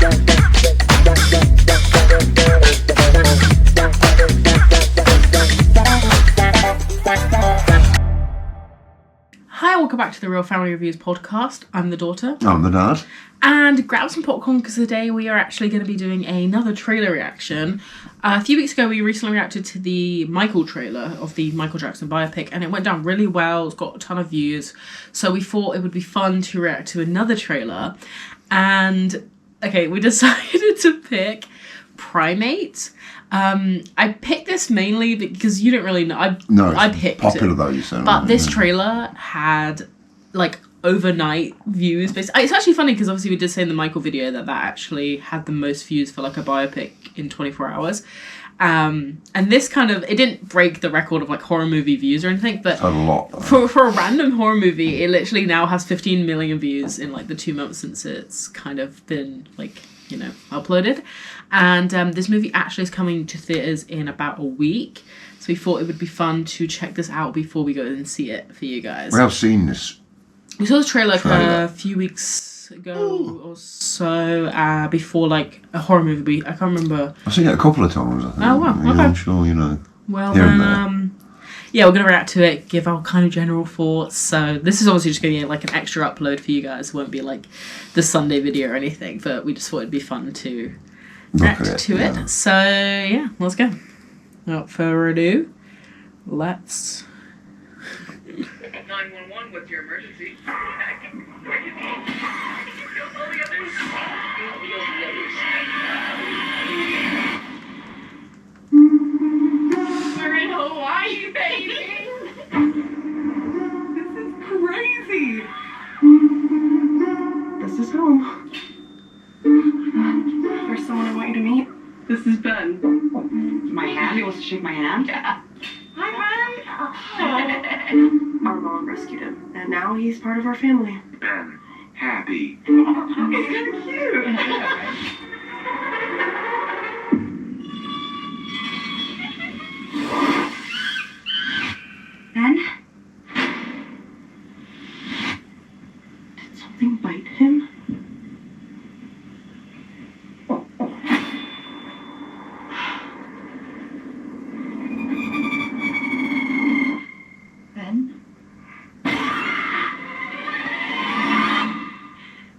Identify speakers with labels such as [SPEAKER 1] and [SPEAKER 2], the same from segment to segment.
[SPEAKER 1] Hi, welcome back to the Real Family Reviews podcast. I'm the daughter.
[SPEAKER 2] I'm the dad.
[SPEAKER 1] And grab some popcorn because today we are actually going to be doing another trailer reaction. A few weeks ago we recently reacted to the Michael trailer of the Michael Jackson biopic and it went down really well. It's got a ton of views. So we thought it would be fun to react to another trailer. And okay, we decided to pick Primate. I picked this mainly because you don't really know. I picked
[SPEAKER 2] popular
[SPEAKER 1] it,
[SPEAKER 2] though, you said.
[SPEAKER 1] But this trailer had like overnight views. Basically, it's actually funny because obviously we did say in the Michael video that actually had the most views for like a biopic in 24 hours. And this kind of, it didn't break the record of like horror movie views or anything, but
[SPEAKER 2] a lot
[SPEAKER 1] for a random horror movie, it literally now has 15 million views in like the 2 months since it's kind of been like, you know, uploaded. And this movie actually is coming to theaters in about a week, so we thought it would be fun to check this out before we go and see it for you guys.
[SPEAKER 2] We have seen this.
[SPEAKER 1] We saw this trailer a few weeks ago or so, before like a horror movie. I can't remember.
[SPEAKER 2] I've seen it a couple of times, I think.
[SPEAKER 1] Oh wow, okay.
[SPEAKER 2] I'm sure, you know.
[SPEAKER 1] Well then, yeah, we're going to react to it, give our kind of general thoughts. So this is obviously just going to be like an extra upload for you guys. It won't be like the Sunday video or anything, but we just thought it'd be fun to react to it. So yeah, let's go. Without further ado, let's...
[SPEAKER 3] 911, what's your emergency? We're in Hawaii, baby! This is crazy! This is home. There's someone I want you to meet. This is Ben. My hand? He wants to shake my hand? Yeah. Hi, Ben. Our mom rescued him, and now he's part of our family.
[SPEAKER 4] Ben, happy.
[SPEAKER 3] He's kind of cute. Ben? Did something bite him? Ben?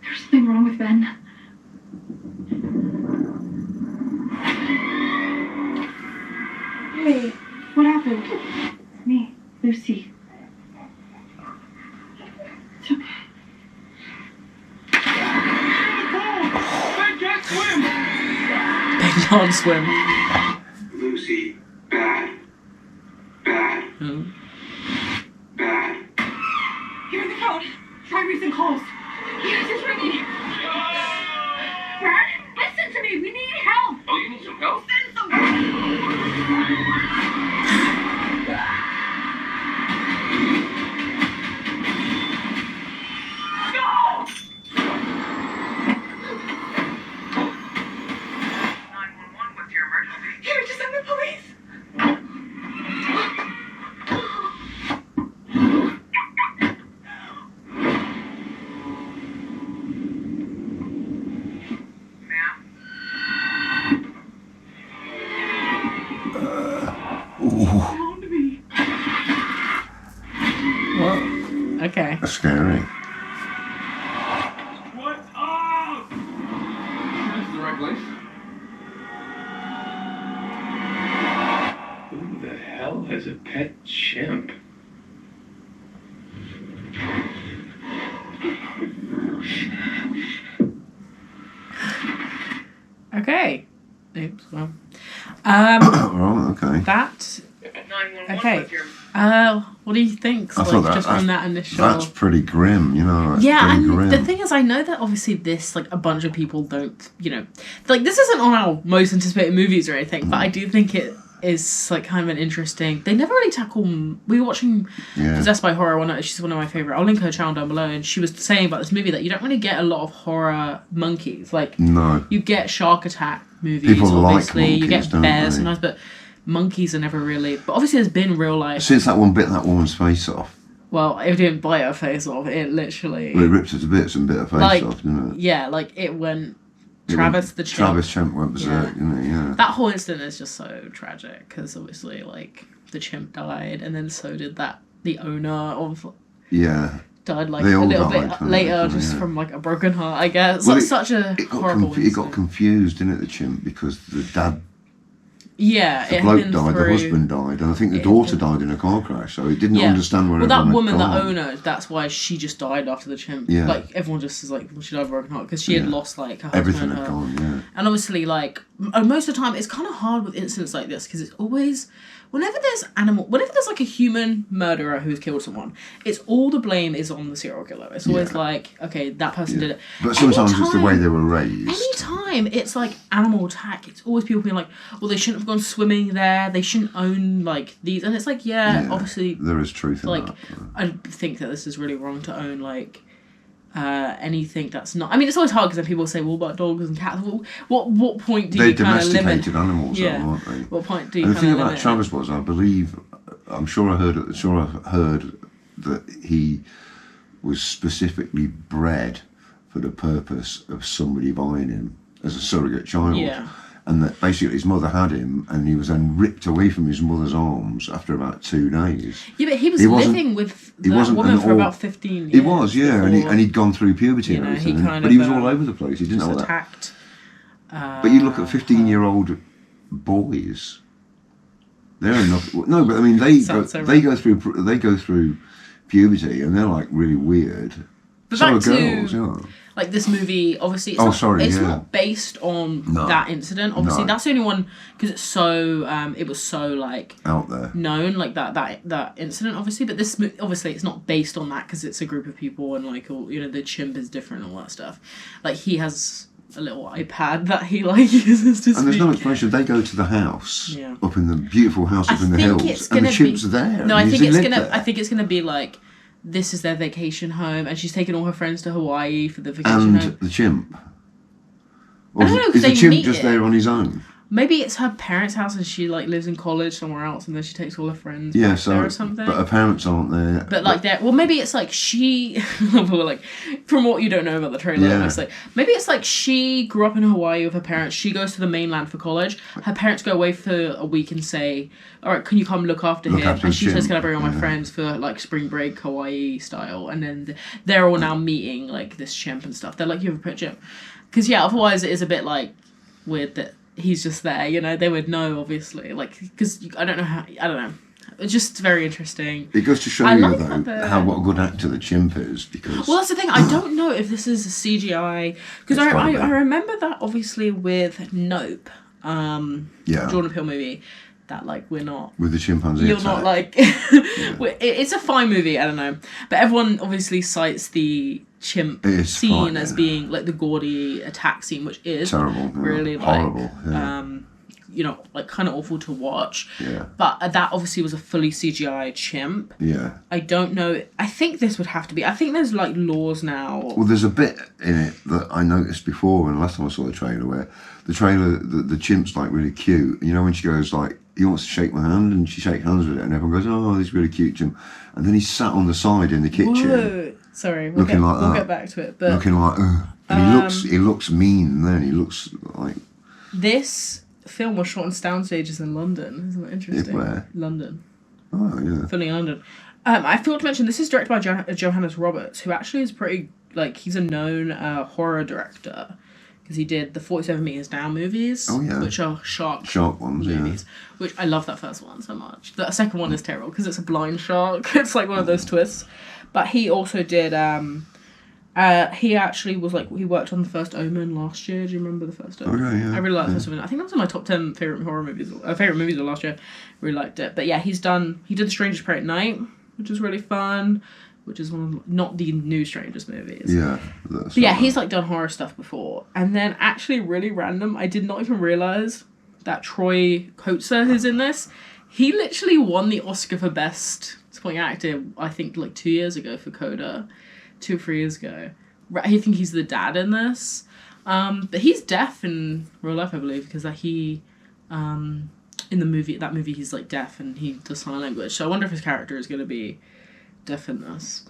[SPEAKER 3] There's something wrong with Ben. Hey, what happened? It's me, Lucy. It's okay.
[SPEAKER 4] Ben can't swim!
[SPEAKER 1] Ben can't swim.
[SPEAKER 4] Lucy, bad. Bad. Bad.
[SPEAKER 3] You're on the phone. Try recent calls. Yes, it's ringing. Brad, listen to me. We need help.
[SPEAKER 4] Oh, you need some help?
[SPEAKER 3] Send someone. No! 911, what's your emergency? Here, just send the police. Found me.
[SPEAKER 1] Well, okay.
[SPEAKER 2] That's scary.
[SPEAKER 4] What's up? This is the right place. Who the hell has a pet chimp?
[SPEAKER 1] Okay. Oops. Well.
[SPEAKER 2] Oh, okay.
[SPEAKER 1] That.
[SPEAKER 3] 911,
[SPEAKER 1] Okay.
[SPEAKER 3] what's your...
[SPEAKER 1] What do you think?
[SPEAKER 2] I thought
[SPEAKER 1] Just from that initial.
[SPEAKER 2] That's pretty grim, you know. That's
[SPEAKER 1] Yeah,
[SPEAKER 2] pretty
[SPEAKER 1] and
[SPEAKER 2] grim.
[SPEAKER 1] the thing is, I know that obviously this, like, a bunch of people don't, you know, like, this isn't on our most anticipated movies or anything, but I do think it is, like, kind of an interesting... They never really tackle... We were watching Possessed by Horror, she's one of my favourite. I'll link her channel down below, and she was saying about this movie that you don't really get a lot of horror monkeys. Like,
[SPEAKER 2] No.
[SPEAKER 1] you get shark attack movies,
[SPEAKER 2] People like
[SPEAKER 1] obviously.
[SPEAKER 2] monkeys,
[SPEAKER 1] you get
[SPEAKER 2] don't
[SPEAKER 1] bears
[SPEAKER 2] they?
[SPEAKER 1] sometimes, but monkeys are never really... But obviously there's been real life...
[SPEAKER 2] Since that one bit that woman's face off.
[SPEAKER 1] Well, it didn't bite her face off. It literally...
[SPEAKER 2] Well, it ripped her to bits and bit her face
[SPEAKER 1] like,
[SPEAKER 2] off, didn't it?
[SPEAKER 1] yeah, like, it went Travis the chimp.
[SPEAKER 2] Travis Chimp went berserk, yeah.
[SPEAKER 1] That whole incident is just so tragic because obviously, like, the chimp died, and then so did the owner of.
[SPEAKER 2] Yeah.
[SPEAKER 1] Died like a little bit later, just from like a broken heart, I guess. Well, such a horrible.
[SPEAKER 2] It got confused, didn't it, the chimp, because the dad.
[SPEAKER 1] Yeah,
[SPEAKER 2] the bloke died, the husband died, and I think the daughter died in a car crash. So it didn't understand where.
[SPEAKER 1] Well, that woman, the owner, that's why she just died after the chimp.
[SPEAKER 2] Yeah.
[SPEAKER 1] Like everyone just is like, well, she died of a broken heart because she had lost like her husband.
[SPEAKER 2] Everything had gone. Yeah.
[SPEAKER 1] And obviously, like most of the time, it's kind of hard with incidents like this because it's always. Whenever there's like a human murderer who's killed someone, it's all the blame is on the serial killer. It's always like, okay, that person did it.
[SPEAKER 2] But sometimes it's the way they were raised.
[SPEAKER 1] Anytime it's like animal attack, it's always people being like, well, they shouldn't have gone swimming there. They shouldn't own like these. And it's like, obviously.
[SPEAKER 2] There is truth in
[SPEAKER 1] like,
[SPEAKER 2] that.
[SPEAKER 1] I think that this is really wrong to own like anything that's not. I mean, it's always hard because then people say, "Well, about dogs and cats." Well, what point do you kind of limit?
[SPEAKER 2] They domesticated animals, aren't they?
[SPEAKER 1] What point do you?
[SPEAKER 2] And the thing about
[SPEAKER 1] limit?
[SPEAKER 2] Travis was, I'm sure I heard that he was specifically bred for the purpose of somebody buying him as a surrogate child.
[SPEAKER 1] Yeah.
[SPEAKER 2] And that basically his mother had him, and he was then ripped away from his mother's arms after about 2 days.
[SPEAKER 1] Yeah, but he was living with that woman for about 15 years.
[SPEAKER 2] He was, yeah, and he'd gone through puberty and everything. But he was all over the place. He didn't know that.
[SPEAKER 1] Attacked.
[SPEAKER 2] But you look at 15-year-old boys. They're enough. No, but I mean they go through puberty and they're like really weird.
[SPEAKER 1] But
[SPEAKER 2] so are
[SPEAKER 1] back
[SPEAKER 2] girls,
[SPEAKER 1] to, like this movie, obviously, it's not based on that incident. Obviously, that's the only one because it's so it was so like
[SPEAKER 2] out there
[SPEAKER 1] known, like that incident, obviously. But this obviously it's not based on that because it's a group of people and like the chimp is different and all that stuff. Like he has a little iPad that he like uses to speak.
[SPEAKER 2] And there's no explanation. They go to the house up in the beautiful house up in the hills, and the chimp's there.
[SPEAKER 1] No, I think it's gonna be like. This is their vacation home, and she's taking all her friends to Hawaii for the vacation home.
[SPEAKER 2] And the chimp. Or is the chimp just there on his own?
[SPEAKER 1] Maybe it's her parents' house, and she like lives in college somewhere else, and then she takes all her friends
[SPEAKER 2] there
[SPEAKER 1] or something.
[SPEAKER 2] But her parents aren't there.
[SPEAKER 1] But like that, well, maybe it's like she, well, like from what you don't know about the trailer, obviously, maybe it's like she grew up in Hawaii with her parents. She goes to the mainland for college. Her parents go away for a week and say, "All right, can you come look after him?" And she says, "Can I bring all my friends for like spring break Hawaii style?" And then they're all now meeting like this chimp and stuff. They're like, "You have a pet chimp," because otherwise it is a bit like weird that. He's just there, they would know, obviously, like, because I don't know. It's just very interesting.
[SPEAKER 2] It goes to show you, though, what a good actor the chimp is, because...
[SPEAKER 1] Well, that's the thing, I don't know if this is CGI, because I remember that, obviously, with Nope, Jordan Peele movie, that, like, we're not...
[SPEAKER 2] With the chimpanzee
[SPEAKER 1] You're
[SPEAKER 2] attack.
[SPEAKER 1] not, like... It's a fine movie, I don't know. But everyone, obviously, cites the chimp scene as being like the gaudy attack scene, which is
[SPEAKER 2] terrible,
[SPEAKER 1] really
[SPEAKER 2] horrible,
[SPEAKER 1] like kind of awful to watch.
[SPEAKER 2] Yeah.
[SPEAKER 1] But that obviously was a fully CGI chimp.
[SPEAKER 2] Yeah.
[SPEAKER 1] I don't know. I think this would have to be. I think there's like laws now.
[SPEAKER 2] Well, there's a bit in it that I noticed before when last time I saw the trailer where the chimp's like really cute. When she goes like, he wants to shake my hand, and she shakes hands with it, and everyone goes, "Oh, this is really cute, chimp." And then he's sat on the side in the kitchen.
[SPEAKER 1] Whoa. Sorry, we'll get back to it. But
[SPEAKER 2] looking like, and he looks mean. Then he looks like. This
[SPEAKER 1] film was shot on sound stages in London. Isn't that interesting?
[SPEAKER 2] Where?
[SPEAKER 1] London.
[SPEAKER 2] Oh yeah.
[SPEAKER 1] Filming in London. I forgot to mention this is directed by Johannes Roberts, who actually is pretty he's a known horror director because he did the 47 Meters Down movies, which are shark
[SPEAKER 2] ones,
[SPEAKER 1] movies. Which I love that first one so much. The second one is terrible because it's a blind shark. It's like one of those twists. But he also did. He actually was he worked on the first Omen last year. Do you remember the first Omen?
[SPEAKER 2] Okay, yeah.
[SPEAKER 1] I really liked the first Omen. I think that was in my top 10 favorite horror movies. Favorite movies of last year. Really liked it. But yeah, he did The Strangers Prey at Night, which was really fun. Which is one of not the new Strangers movies.
[SPEAKER 2] Yeah.
[SPEAKER 1] But yeah, he's done horror stuff before. And then actually really random, I did not even realise that Troy Kotsur, who's in this, he literally won the Oscar for Best Supporting Actor, I think 2 years ago for CODA. 2 or 3 years ago. I think he's the dad in this. But he's deaf in real life, I believe, because he in that movie he's deaf and he does sign language. So I wonder if his character is going to be deaf in this.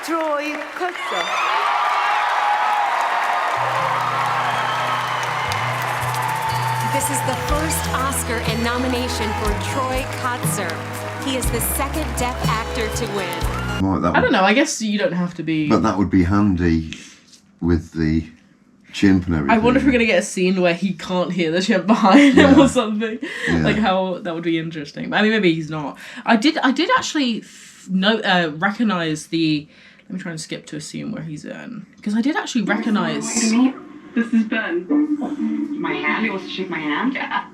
[SPEAKER 5] Troy Kotsur. This is the first Oscar and nomination for Troy Kotsur. He is the second deaf actor to win.
[SPEAKER 2] Right,
[SPEAKER 1] I don't know. I guess you don't have to be.
[SPEAKER 2] But that would be handy with the chimp and everything.
[SPEAKER 1] I wonder if we're gonna get a scene where he can't hear the chimp behind him or something.
[SPEAKER 2] Yeah.
[SPEAKER 1] Like how that would be interesting. But I mean, maybe he's not. I did actually recognize the. Let me try and skip to a scene where he's in, because I did actually recognize.
[SPEAKER 3] This is Ben. My hand? He wants to shake my hand? Yeah.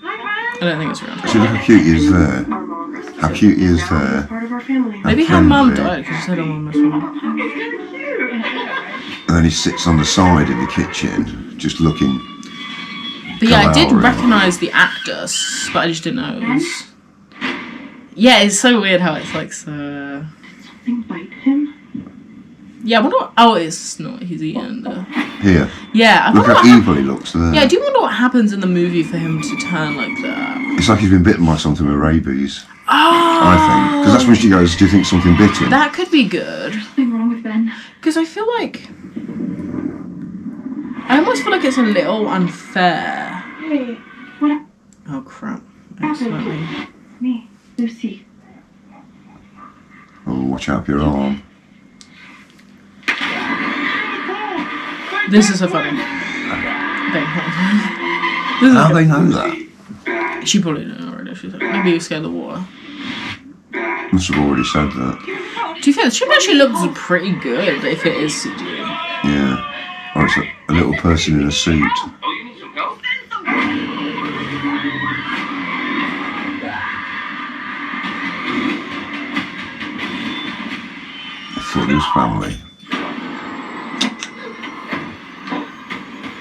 [SPEAKER 3] Hi,
[SPEAKER 1] I don't think it's around.
[SPEAKER 2] See, look how cute he is there.
[SPEAKER 3] Our mom rescued
[SPEAKER 2] How
[SPEAKER 3] him.
[SPEAKER 2] cute he is
[SPEAKER 3] Now he's
[SPEAKER 2] there.
[SPEAKER 3] part of our family.
[SPEAKER 1] Maybe her
[SPEAKER 2] friendly.
[SPEAKER 1] mum died because she said her mum was wrong.
[SPEAKER 3] It's kind of cute.
[SPEAKER 2] And then he sits on the side in the kitchen, just looking.
[SPEAKER 1] But yeah, I did
[SPEAKER 2] Gallery.
[SPEAKER 1] recognize the actor, but I just didn't know it was. Yeah, it's so weird how it's like so.
[SPEAKER 3] Something bite him?
[SPEAKER 1] Yeah, I wonder what. Oh, it's not. He's eating.
[SPEAKER 2] Here,
[SPEAKER 1] Yeah, I
[SPEAKER 2] look
[SPEAKER 1] wonder
[SPEAKER 2] how
[SPEAKER 1] what
[SPEAKER 2] evil he looks there.
[SPEAKER 1] Yeah, I do wonder what happens in the movie for him to turn like that.
[SPEAKER 2] It's like he's been bitten by something with rabies,
[SPEAKER 1] Oh,
[SPEAKER 2] I think. Because that's when she goes, do you think something bit him?
[SPEAKER 1] that could be good.
[SPEAKER 3] Something wrong with Ben?
[SPEAKER 1] Because I feel like. I almost feel like it's a little unfair.
[SPEAKER 3] Hey, what
[SPEAKER 1] Oh, crap. Accidentally.
[SPEAKER 3] me? Lucy.
[SPEAKER 2] Oh, watch out for your arm.
[SPEAKER 1] This is so funny. This is
[SPEAKER 2] How
[SPEAKER 1] good.
[SPEAKER 2] they know that?
[SPEAKER 1] She probably didn't know already. She's like, maybe you scared of the water.
[SPEAKER 2] Must have already said that.
[SPEAKER 1] To be fair, the ship actually looks pretty good if it is CG.
[SPEAKER 2] Yeah. Or it's a little person in a suit.
[SPEAKER 4] Oh, you need some help?
[SPEAKER 2] I thought it was family.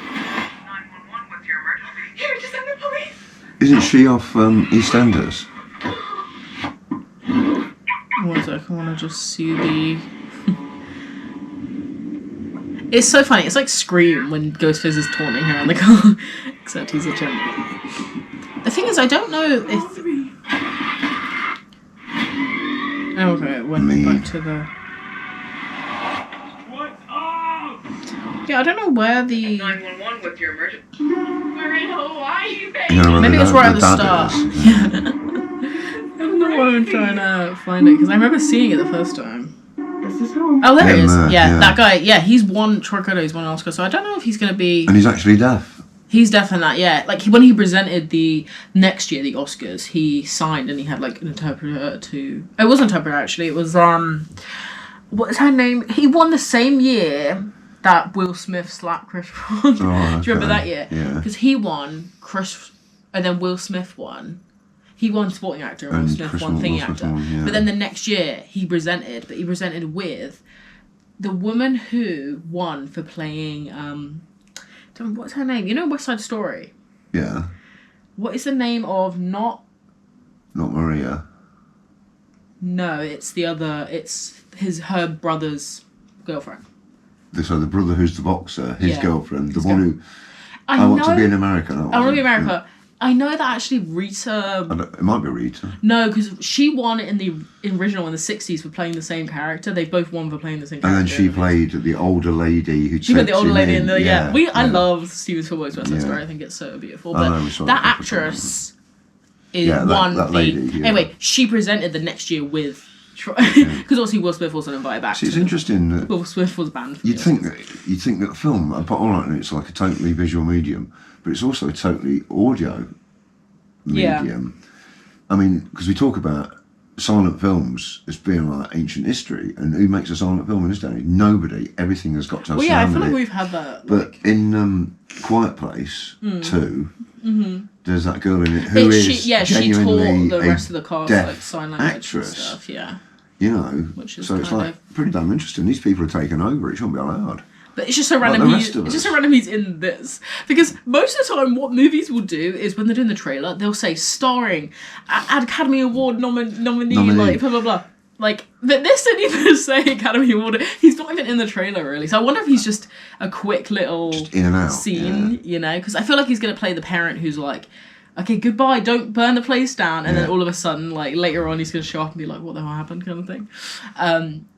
[SPEAKER 4] 911, what's your emergency?
[SPEAKER 3] Here, just send the police.
[SPEAKER 2] Isn't she off EastEnders?
[SPEAKER 1] One sec, I want to just see the. It's so funny. It's like Scream when Ghostface is taunting her in the car, except he's a chimp. The thing is, I don't know if. Oh, okay, it went back to the.
[SPEAKER 4] What's up?
[SPEAKER 1] Yeah, I don't know where the.
[SPEAKER 4] 911, what's your emergency?
[SPEAKER 3] We're in Hawaii, baby.
[SPEAKER 2] You know where
[SPEAKER 1] Maybe
[SPEAKER 2] the
[SPEAKER 1] it's
[SPEAKER 2] dad-
[SPEAKER 1] right at the
[SPEAKER 2] dad
[SPEAKER 1] start.
[SPEAKER 2] is?
[SPEAKER 1] Yeah. I don't know why I'm trying to find it because I remember seeing it the first time.
[SPEAKER 3] This is home.
[SPEAKER 1] Oh, there it
[SPEAKER 2] Him
[SPEAKER 1] is.
[SPEAKER 2] there,
[SPEAKER 1] Yeah,
[SPEAKER 2] yeah.
[SPEAKER 1] that guy. Yeah, he's won Troy Koda, he's won an Oscar, so I don't know if he's going to be.
[SPEAKER 2] And he's actually deaf.
[SPEAKER 1] He's definitely that, yeah. Like, when he presented the next year, the Oscars, he signed and he had, like, an interpreter to... It wasn't an interpreter, actually. It was, what is her name? He won the same year that Will Smith slapped Chris Rock.
[SPEAKER 2] Oh,
[SPEAKER 1] Do you remember
[SPEAKER 2] okay.
[SPEAKER 1] that year?
[SPEAKER 2] Yeah.
[SPEAKER 1] Because he won, and then Will Smith won. He won supporting actor and Will
[SPEAKER 2] And
[SPEAKER 1] Smith
[SPEAKER 2] Chris
[SPEAKER 1] won
[SPEAKER 2] Rock-
[SPEAKER 1] thingy
[SPEAKER 2] Will Smith
[SPEAKER 1] actor.
[SPEAKER 2] won, yeah.
[SPEAKER 1] But then the next year, he presented with the woman who won for playing... what's her name? You know West Side Story?
[SPEAKER 2] Yeah.
[SPEAKER 1] What is the name of
[SPEAKER 2] Not Maria.
[SPEAKER 1] No, it's the other. It's her brother's girlfriend.
[SPEAKER 2] So the brother who's the boxer, his
[SPEAKER 1] Yeah.
[SPEAKER 2] girlfriend, the
[SPEAKER 1] His
[SPEAKER 2] one who... I want to be an American.
[SPEAKER 1] I want to be America. I know that actually Rita.
[SPEAKER 2] It might be Rita.
[SPEAKER 1] No, because she won in the original in the 60s for playing the same character. They both won for playing the same
[SPEAKER 2] And
[SPEAKER 1] character.
[SPEAKER 2] then she played the older lady who
[SPEAKER 1] She played the
[SPEAKER 2] takes
[SPEAKER 1] older
[SPEAKER 2] him
[SPEAKER 1] lady in the
[SPEAKER 2] yeah.
[SPEAKER 1] I love Steven Spielberg's West Side
[SPEAKER 2] Yeah.
[SPEAKER 1] Story. I think it's so beautiful.
[SPEAKER 2] I
[SPEAKER 1] But
[SPEAKER 2] know, we saw
[SPEAKER 1] that
[SPEAKER 2] it a couple of
[SPEAKER 1] actress is
[SPEAKER 2] Yeah, that lady, yeah.
[SPEAKER 1] Anyway, she presented the next year with because obviously Will Smith wasn't invited back.
[SPEAKER 2] See, it's
[SPEAKER 1] to-
[SPEAKER 2] interesting that
[SPEAKER 1] Will Smith was banned. From
[SPEAKER 2] you'd
[SPEAKER 1] the
[SPEAKER 2] think
[SPEAKER 1] Oscars.
[SPEAKER 2] that film, apart all right, it's like a totally visual medium, but it's also a totally audio
[SPEAKER 1] Yeah.
[SPEAKER 2] medium. I mean, because we talk about silent films as being like ancient history, and who makes a silent film in this day? Nobody. Everything has got to have
[SPEAKER 1] Well, yeah, I
[SPEAKER 2] sound
[SPEAKER 1] feel
[SPEAKER 2] in
[SPEAKER 1] like
[SPEAKER 2] it.
[SPEAKER 1] we've had that.
[SPEAKER 2] But in Quiet Place 2, there's that girl in it who
[SPEAKER 1] It-
[SPEAKER 2] is
[SPEAKER 1] she
[SPEAKER 2] genuinely
[SPEAKER 1] taught the
[SPEAKER 2] a
[SPEAKER 1] rest of the cast
[SPEAKER 2] deaf
[SPEAKER 1] like sign language
[SPEAKER 2] actress.
[SPEAKER 1] and stuff. Yeah,
[SPEAKER 2] You know,
[SPEAKER 1] Which is
[SPEAKER 2] so it's
[SPEAKER 1] kind
[SPEAKER 2] like
[SPEAKER 1] of-
[SPEAKER 2] pretty damn interesting. These people are taking over. It shouldn't be allowed.
[SPEAKER 1] but it's just so
[SPEAKER 2] Like
[SPEAKER 1] random.
[SPEAKER 2] the rest of
[SPEAKER 1] It's just so
[SPEAKER 2] us.
[SPEAKER 1] random he's in this because most of the time, what movies will do is when they're doing the trailer, they'll say starring Academy Award nominee, like blah blah blah. Like, but this didn't even say Academy Award. He's not even in the trailer really. So I wonder if he's just a quick little
[SPEAKER 2] Just in and out,
[SPEAKER 1] scene, you know? Because I feel like he's gonna play the parent who's like okay, goodbye, don't burn the place down. And then
[SPEAKER 2] Yeah.
[SPEAKER 1] all of a sudden, like, later on, he's going to show up and be like, what the hell happened, kind of thing.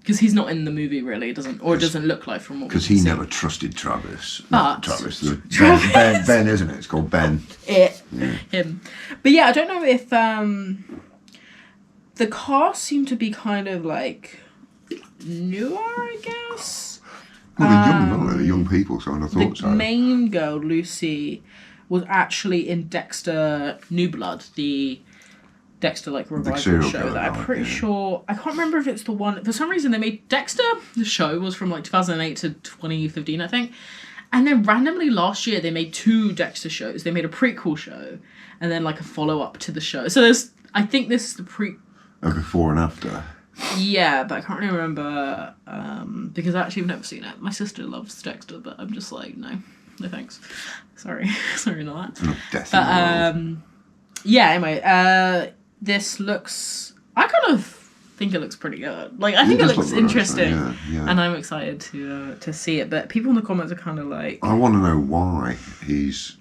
[SPEAKER 1] Because he's not in the movie, really. It doesn't look like from what
[SPEAKER 2] Because
[SPEAKER 1] we
[SPEAKER 2] he
[SPEAKER 1] can
[SPEAKER 2] never trusted Travis.
[SPEAKER 1] But-
[SPEAKER 2] Not Travis.
[SPEAKER 1] Travis.
[SPEAKER 2] Ben, isn't it? It's called Ben.
[SPEAKER 1] see. Him. But yeah, I don't know if the cast seemed to be kind of, like, newer, I guess.
[SPEAKER 2] Well, they're young, aren't they? They're young people, so I thought
[SPEAKER 1] The
[SPEAKER 2] so.
[SPEAKER 1] main girl, Lucy, was actually in Dexter New Blood, the Dexter like revival
[SPEAKER 2] serial
[SPEAKER 1] show
[SPEAKER 2] killer
[SPEAKER 1] that I'm
[SPEAKER 2] guy,
[SPEAKER 1] pretty
[SPEAKER 2] yeah.
[SPEAKER 1] sure, I can't remember if it's the one, for some reason they made Dexter, the show was from like 2008 to 2015 I think, and then randomly last year they made 2 Dexter shows. They made a prequel show and then like a follow-up to the show. So I think this is the
[SPEAKER 2] Before and after.
[SPEAKER 1] yeah, but I can't really remember because I actually have never seen it. My sister loves Dexter, but I'm just like, no thanks. Sorry, not that.
[SPEAKER 2] Not death in the world.
[SPEAKER 1] Yeah, anyway, this looks, I kind of think it looks pretty good. Like, I think it
[SPEAKER 2] does
[SPEAKER 1] looks
[SPEAKER 2] look nice,
[SPEAKER 1] interesting,
[SPEAKER 2] yeah.
[SPEAKER 1] and I'm excited to see it. But people in the comments are kind of like,
[SPEAKER 2] I want to know why he's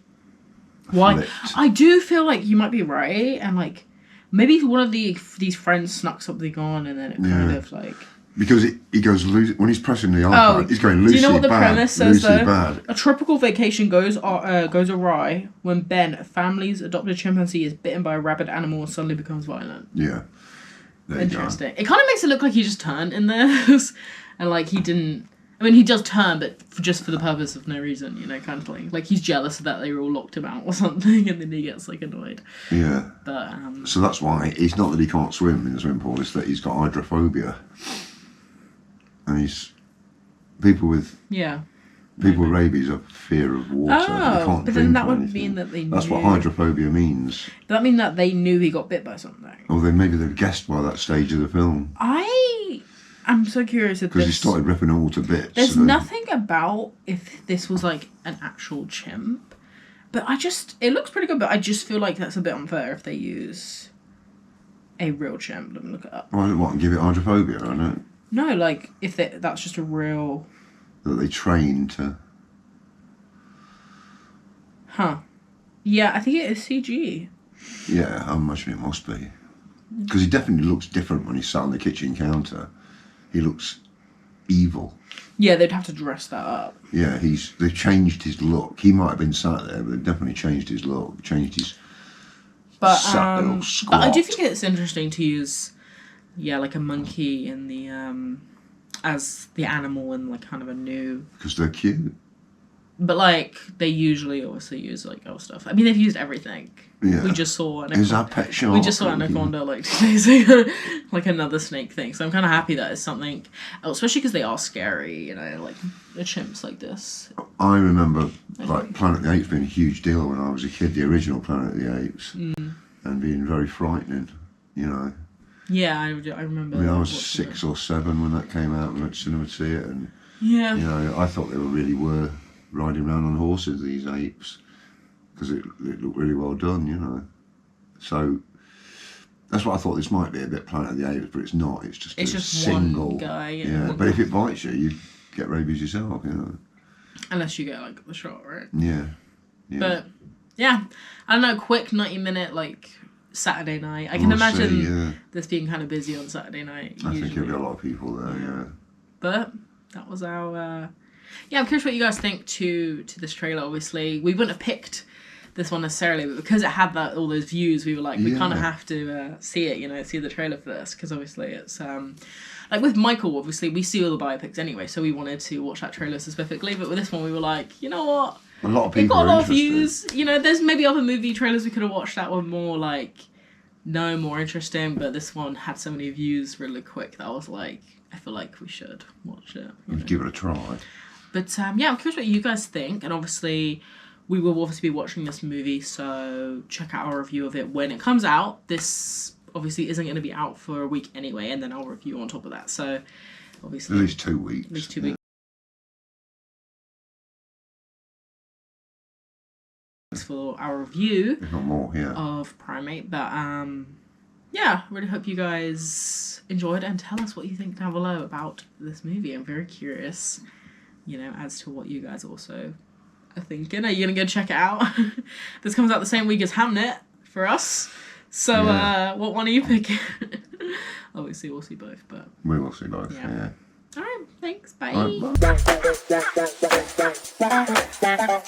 [SPEAKER 1] why?
[SPEAKER 2] flipped.
[SPEAKER 1] I do feel like you might be right, and like maybe one of these friends snuck something on, and then it kind
[SPEAKER 2] Yeah.
[SPEAKER 1] of like.
[SPEAKER 2] Because he goes, when he's pressing the iPad, he's going, Lucy,
[SPEAKER 1] do you know what the
[SPEAKER 2] bad,
[SPEAKER 1] premise says
[SPEAKER 2] Lucy,
[SPEAKER 1] though?
[SPEAKER 2] bad.
[SPEAKER 1] A tropical vacation goes awry when Ben, a family's adopted chimpanzee, is bitten by a rabid animal and suddenly becomes violent.
[SPEAKER 2] Yeah. There you go.
[SPEAKER 1] Interesting. It kind of makes it look like he just turned in this, and like he didn't. I mean, he does turn, but just for the purpose of no reason, you know, kind of thing. Like he's jealous that they all locked him out or something, and then he gets like annoyed.
[SPEAKER 2] Yeah.
[SPEAKER 1] But
[SPEAKER 2] So that's why it's not that he can't swim in the swimming pool; it's that he's got hydrophobia, and people with rabies have fear of water. They
[SPEAKER 1] Oh,
[SPEAKER 2] can't
[SPEAKER 1] but then
[SPEAKER 2] drink
[SPEAKER 1] that
[SPEAKER 2] or
[SPEAKER 1] would
[SPEAKER 2] anything.
[SPEAKER 1] mean that they
[SPEAKER 2] That's what
[SPEAKER 1] knew.
[SPEAKER 2] hydrophobia means.
[SPEAKER 1] Does that mean that they knew he got bit by something?
[SPEAKER 2] Or then maybe they've guessed by that stage of the film
[SPEAKER 1] I'm so curious if
[SPEAKER 2] because he
[SPEAKER 1] this.
[SPEAKER 2] started ripping them all to bits.
[SPEAKER 1] There's
[SPEAKER 2] so then-
[SPEAKER 1] nothing about if this was like an actual chimp, but it looks pretty good. But I just feel like that's a bit unfair if they use a real chimp. Let me look it up.
[SPEAKER 2] Why what? Give it hydrophobia, I don't.
[SPEAKER 1] No, like if that's just a real.
[SPEAKER 2] That they train to.
[SPEAKER 1] Huh. Yeah, I think it is CG.
[SPEAKER 2] Yeah, I imagine it must be. Because he definitely looks different when he's sat on the kitchen counter. He looks evil.
[SPEAKER 1] Yeah, they'd have to dress that up.
[SPEAKER 2] Yeah, they've changed his look. He might have been sat there, but they've definitely changed his look, changed his
[SPEAKER 1] But
[SPEAKER 2] sat there all
[SPEAKER 1] but I do
[SPEAKER 2] squat.
[SPEAKER 1] think it's interesting to use, like a monkey in the as the animal in like kind of a new.
[SPEAKER 2] Because they're cute.
[SPEAKER 1] But like they usually obviously use like other stuff. I mean, they've used everything.
[SPEAKER 2] Yeah.
[SPEAKER 1] We just saw
[SPEAKER 2] Is that Pet Shark?
[SPEAKER 1] We just saw Anaconda like 2 days ago, like another snake thing. So I'm kind of happy that it's something, especially because they are scary. You know, like the chimps like this.
[SPEAKER 2] I remember like Planet of the Apes being a huge deal when I was a kid, the original Planet of the Apes, and being very frightening, you know.
[SPEAKER 1] Yeah, I remember.
[SPEAKER 2] I mean, I was
[SPEAKER 1] watching
[SPEAKER 2] 6 or 7 when that came out. We went to cinema to see it, and
[SPEAKER 1] Yeah.
[SPEAKER 2] you know, I thought they were riding around on horses, these apes, because it looked really well done, you know. So that's what I thought this might be, a bit Planet of the Apes, but it's not. It's just
[SPEAKER 1] It's
[SPEAKER 2] a
[SPEAKER 1] just
[SPEAKER 2] single
[SPEAKER 1] one guy.
[SPEAKER 2] Yeah, but if it bites you, you get rabies yourself, you know.
[SPEAKER 1] Unless you get like the shot, right?
[SPEAKER 2] Yeah.
[SPEAKER 1] But yeah, I don't know. Quick 90-minute like Saturday night. I can
[SPEAKER 2] We'll
[SPEAKER 1] imagine
[SPEAKER 2] see, yeah.
[SPEAKER 1] this being kind of busy on Saturday night.
[SPEAKER 2] I think
[SPEAKER 1] usually.
[SPEAKER 2] there'll be a lot of people there, yeah.
[SPEAKER 1] But that was our. Yeah, I'm curious what you guys think to this trailer. Obviously, we wouldn't have picked this one necessarily, but because it had all those views, we were like, we kind of have to see it, you know, see the trailer for this, because obviously it's like with Michael, obviously we see all the biopics anyway, so we wanted to watch that trailer specifically. But with this one, we were like, you know what,
[SPEAKER 2] A lot of
[SPEAKER 1] it
[SPEAKER 2] people
[SPEAKER 1] got a
[SPEAKER 2] are
[SPEAKER 1] lot of
[SPEAKER 2] interested.
[SPEAKER 1] views. You know, there's maybe other movie trailers we could have watched that were more like more interesting, but this one had so many views really quick that I was like, I feel like we should watch it. You know?
[SPEAKER 2] Give it a try.
[SPEAKER 1] But yeah, I'm curious what you guys think, and obviously we will obviously be watching this movie, so check out our review of it when it comes out. This obviously isn't going to be out for a week anyway, and then I'll review on top of that. So obviously
[SPEAKER 2] At least 2 weeks.
[SPEAKER 1] At least 2 weeks. For our review
[SPEAKER 2] If not more, yeah.
[SPEAKER 1] of Primate, but yeah, really hope you guys enjoyed, and tell us what you think down below about this movie. I'm very curious, you know, as to what you guys also are thinking. Are you gonna go check it out? This comes out the same week as Hamnet, for us. So what one are you picking? Obviously we'll see both, but
[SPEAKER 2] We will see both.
[SPEAKER 1] Yeah.
[SPEAKER 2] Yeah.
[SPEAKER 1] all right, thanks, bye.
[SPEAKER 2] All right, bye.